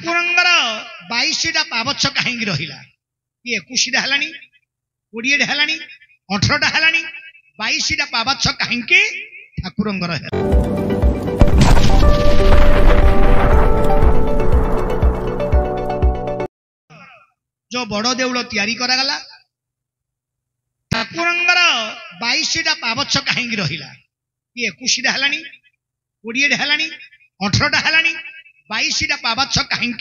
ठाकुरंगर 22टा पावछ कहीं रहा ये 21टा है 20टा है 18टा है 22टा पावछ कहीं ठाकुरंगर जो बड़ देउल तैयारी करागला ठाकुरंगर 22टा पावछ कहीं रहा ये 21टा है 20टा है 18टा है 22टा पावछ कहीं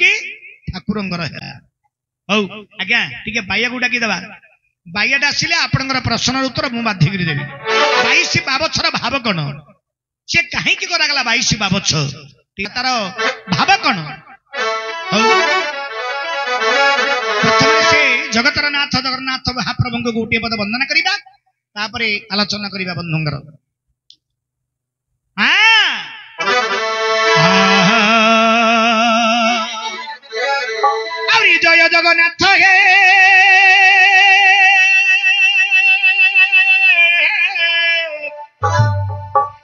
ठाकुरंगर हौ आज्ञा टिके बाया को डाकी देबा बायाटा आसिले आपनकर प्रश्नर उत्तर मु बाध्य करि देबी 22 पावछर भाव कोन से काहे की करागला 22 पावछ तार भाव कोन हौ प्रथम से जगतर नाथ जगन्नाथ महाप्रभु को गोटे पद वंदना करिबा तापरे आलोचना करिबा बंधुंगर जय जगन्नाथ हे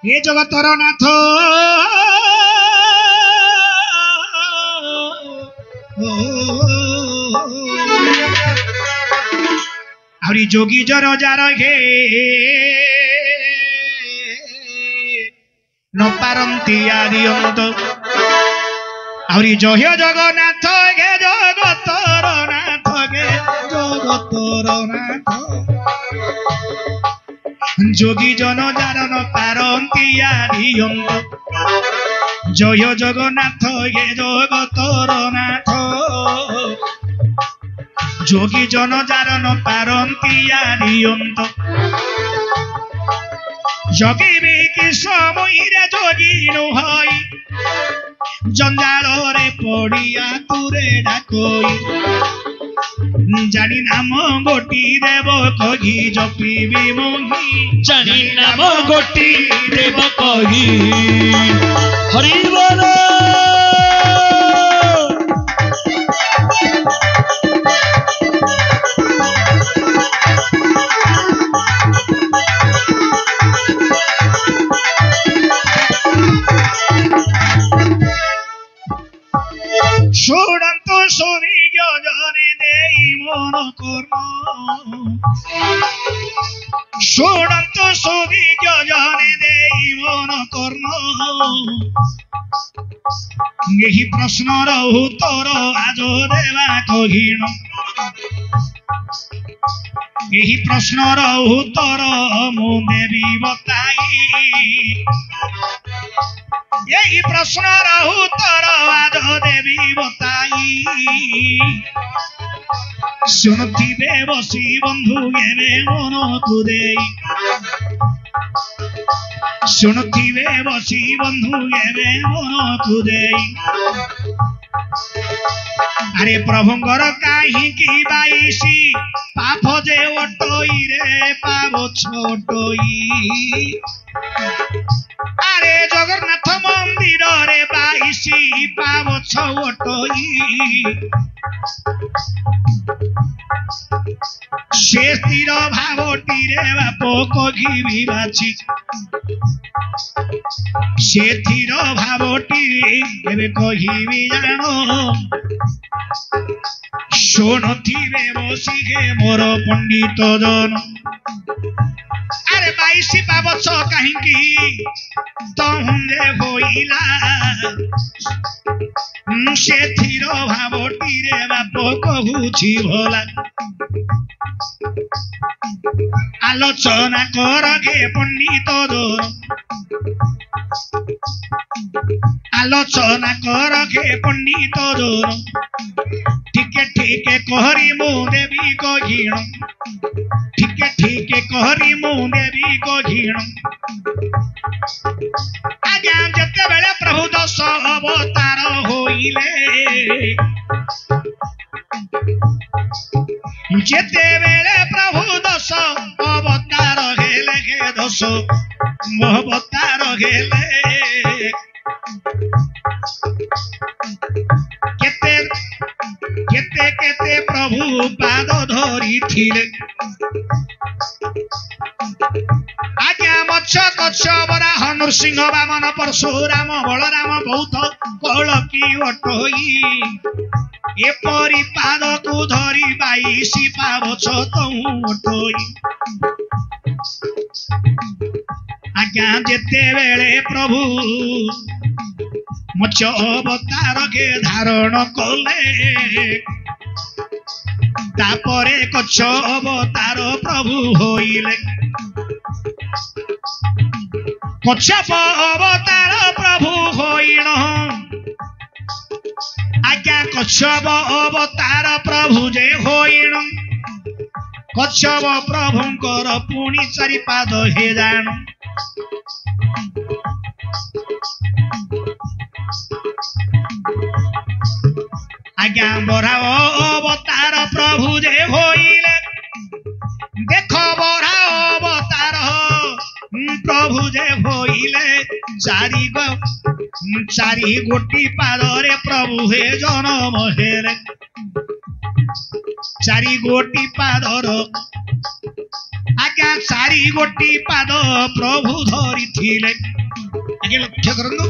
ये जगतर नाथ आउरी जोगी जर जार हे न पारंती आदियंत आउरी जय जगन्नाथ गे जगतर नाथ गे जगतर नाथ जोगी जन जार न पारंती आदियंत जय जगन्नाथ गे जगतर नाथ जोगी जन जार न पारंती आदियंत जोगी भी कि समय जोगी नुहई जंजाल रे पड़िया तुरे डाकोई जानी नाम गोटी देव कही जपीबी मोही जानी नाम गोटी देव कही हरि बोल छोड़ंतो सोनी जने देई मन कर्म छोड़ंतो सोनी जने देई मन कर्म यही प्रश्नर उत्तर आज देवा कहिण यही प्रश्नर उत्तर मु देवी बताई यही प्रश्नर उत्तर आज देवी बताई शुणुथिबे बसी बंधु एबे मन को देई शुणुथिबे बसी बंधु एबे मन को देई अरे प्रभुंगर काहे की 22 पाप जे ओटोई रे पावो छोटोई अरे जगन्नाथ मंदिर रे 22 पावो छोटोई से स्थिर भावटी रे बापो कघी भी बाची से स्थिर भावटी एबे कही भी जानो शुणुथिबे बसिके मोर पंडित जन अरे 22 पावछ कहीं तहुंदे होइला से स्थिर भावटी रे बाप कहूछि भोला आलोचना कर गे पंडित जन आलोचना कर गे पंडित जन ठीक ठीक कहरी मु देवी को घिण ठीक ठीक कहरी मु देवी को घिण आज्ञा जते बेले प्रभु 10 अवतार होइले जेते बेले प्रभु 10 अवतार हेले गे 10 अवतार हेले केते केते केते प्रभु पाद धरी थिले आज्ञा मच्छ कच्छ बराह नृसिंह वामन परशुराम बलराम बौद्ध कलकी अटोई एपरी पाद को धरी 22 पावछ तऊ अटोई आज्ञा जेते बेले प्रभु मत्स्य अवतार के धारण कले तापरे कच्छ अवतार प्रभु होइले कच्छप अवतार प्रभु होइण आज्ञा कच्छप अवतार प्रभु जे होइण कच्छप प्रभुंकर पुणी 4 पाद हे जान आज्ञा बरा अवतार प्रभु जे होइले देख बरा अवतार प्रभु जे होइले 4 गोटी पादरे प्रभु हे जन्म हेले 4 गोटी पादर आज्ञा 4 गोटी पाद प्रभु धरी थिले आगे लक्ष्य करंदु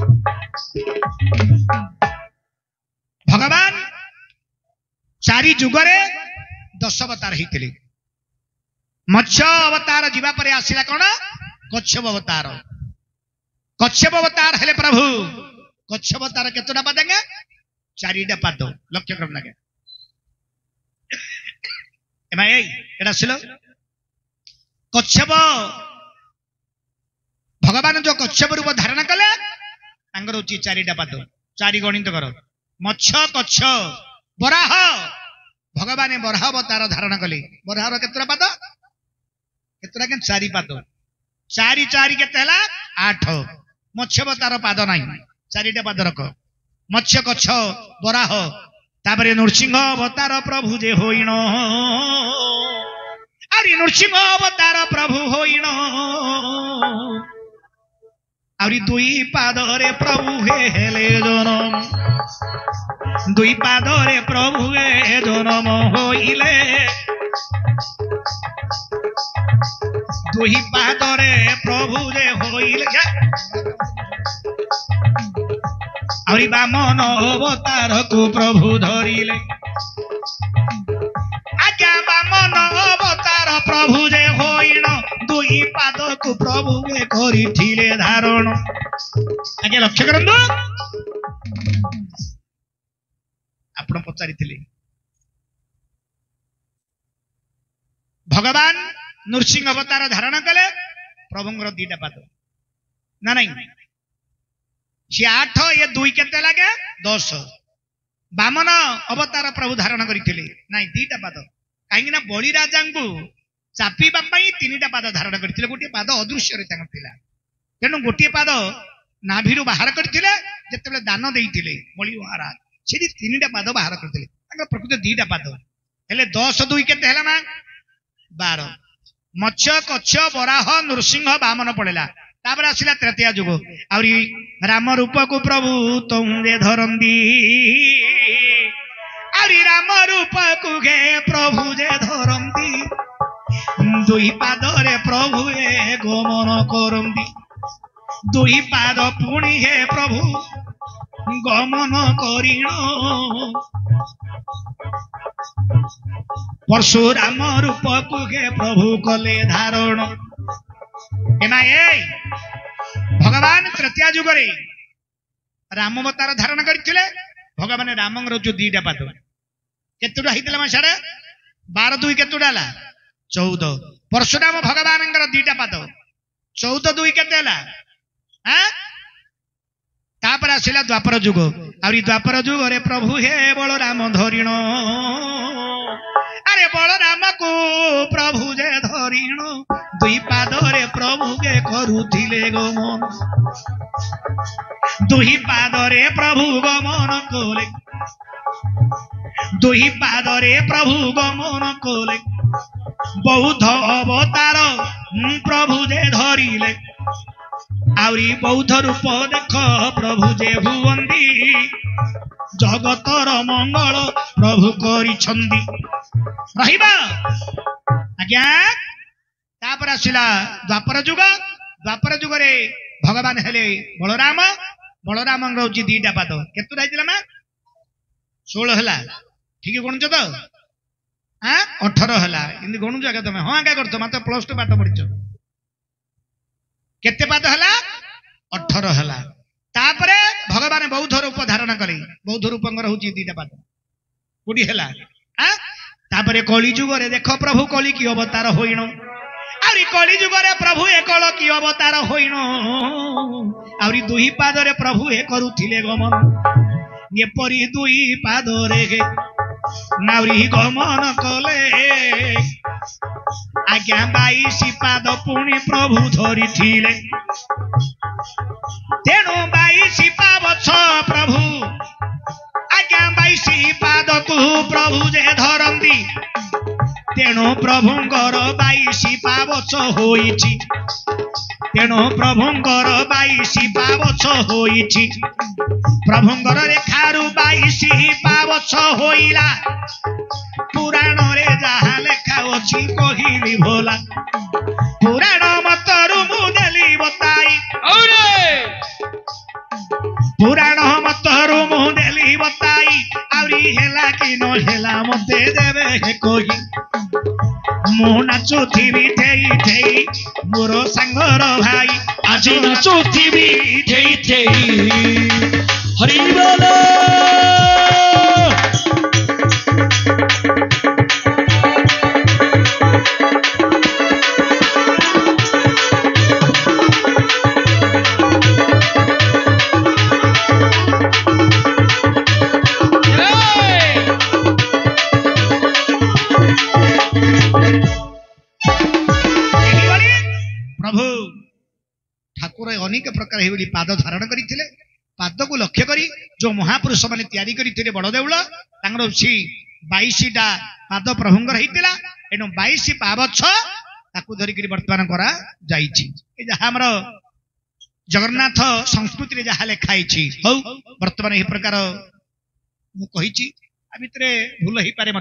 भगवान 4 जुगरे 10 अवतार हितले मत्स्य अवतार जीवा परे आसिला कोन कच्छप अवतार हेले प्रभु कच्छप अवतार केतोटा पाद 4टा पाद लक्ष्य करना के एमाय एटा सिलो कच्छप भगवान जो कच्छप रूप धारण कले तांगर होची 4टा पाद 4 गणित कर मत्स्य कच्छ बराह भगवान बराह अवतार धारण कले बराहर केतोटा पाद केतोटा के 4 पाद 4 4 केते हला 8 मत्स्य अवतार पाद नाही 4टा पाद रख मत्स्य कच्छ बराह तापरे नृसिंह अवतार प्रभु जे होइण अरे नृसिंह अवतार प्रभु होइण आउरी 2 पादरे प्रभु हेले जनम 2 पादरे प्रभु हे जनम होइले 2 पादरे प्रभु जे होइले आउरी वामन अवतार को प्रभु धरिले आज्ञा वामन अवतार प्रभु जे होइण 2 पाद को प्रभु के करिथिले धारण आगे लक्ष्य करंदु आपण पचारिथिले भगवान नृसिंह अवतार धारण कले प्रभुंकर 2टा पाद ना नहीं से 8 ये 2 केते लागे 10 वामन अवतार प्रभु धारण करथिले नाही 2टा पाद काहेकि ना बळी राजांकु चापीबा पई 3टा पाद धारण करथिले गोटे पाद अदृश्य रे तांग थिला तेनु गोटे पाद नाभिरु बाहर करथिले जेतेबेले दान देइथिले बळी महाराज सेठी 3टा पाद बाहर करथिले तांग प्रकृति 2टा पाद हेले 10 2 केते हैला ना 12 मत्स्य कच्छ बराह नृसिंह वामन पड़ेला तापर आसिला तृतीय जुग आउरी राम रूप को प्रभु तुंगे धरंदी आउरी राम रूप को गे प्रभु जे धरंदी 2 पादरे प्रभु हे गमन करंदी 2 पाद पुणी हे प्रभु गमन करिण परशुराम रूप को गे प्रभु कले धारण एमाए भगवान तृतीय जुगरे राम अवतार धारण करथिले भगवान रामंगर जो 2टा पाद केतुडा हितला मा साडे 12 2 केतुडा हला 14 परशुराम भगवानंगर 2टा पाद 14 2 केते हला हां तापर आसिला द्वापर जुग आउरी द्वापर जुग रे प्रभु हे बलराम धरिण अरे बलराम को प्रभु जे धरिण 2 पादरे प्रभु के करुथिले गमन 2 पादरे प्रभु गमन कोले 2 पादरे प्रभु गमन कोले बौद्ध अवतार प्रभु जे धरिले आउरी बौद्ध रूप देख प्रभु जे हुवंदी जगतर मंगल प्रभु करिछंदी रहिबा आज्ञा तापर आसिला द्वापर जुग। द्वापर जुगरे भगवान हेले बलराम। बलराम हूँ दीटा पाद केतुटा होता ना 16 है ठीक गणुच तो 18 है इमती गणुच आगे तुम हाँ आगे कर मत +2 पाठ पढ़ी केते पाद है 18 है। तापरे भगवान बौद्ध रूप धारण कले बौद्ध रूपंकर हूँ दीटा पाद 20 है। तापरे कली जुगरे देख प्रभु कली की अवतार होइण आउरी कली जुगरे प्रभु एकल की अवतार होइण आउरी दुई पादरे प्रभु ए करुथिले गमन एपरी दुई पादरे नाउरी गमन कले आज्ञा 22 पाद पुणी प्रभु धरिथिले तेणु 22 पावछ प्रभु आज्ञा 22 पाद को प्रभु जे धरंती तेणु प्रभुंकर 22 पावछ होइछि तेणु प्रभुंकर 22 पावछ होइछि प्रभुंकर रेखारु 22 पावछ होइला पुराण रे जहा लेखा अछि कहिली भोला पुराण मतरु मुदेली बताई पुराण मतरु मुदेली बताई आउरी हेला कि न हेला मते देवे हे कहि मु नाचुथिबी ठेई ठेई मोर सांगर भाई आज नाचुथिबी ठेई ठेई हरि बोल अनेक प्रकार ही पाद धारण करते पाद को लक्ष्य करी जो महापुरुष माने तैयारी करते बड़ देउल 22टा पाद प्रभुंकर होता एणु 22 पावछ ताकू धरिक बर्तमान करा जहाँ आमर जगन्नाथ संस्कृति जहाँ लिखाई हौ बर्तमान यह प्रकार मुझे भूल हो पारे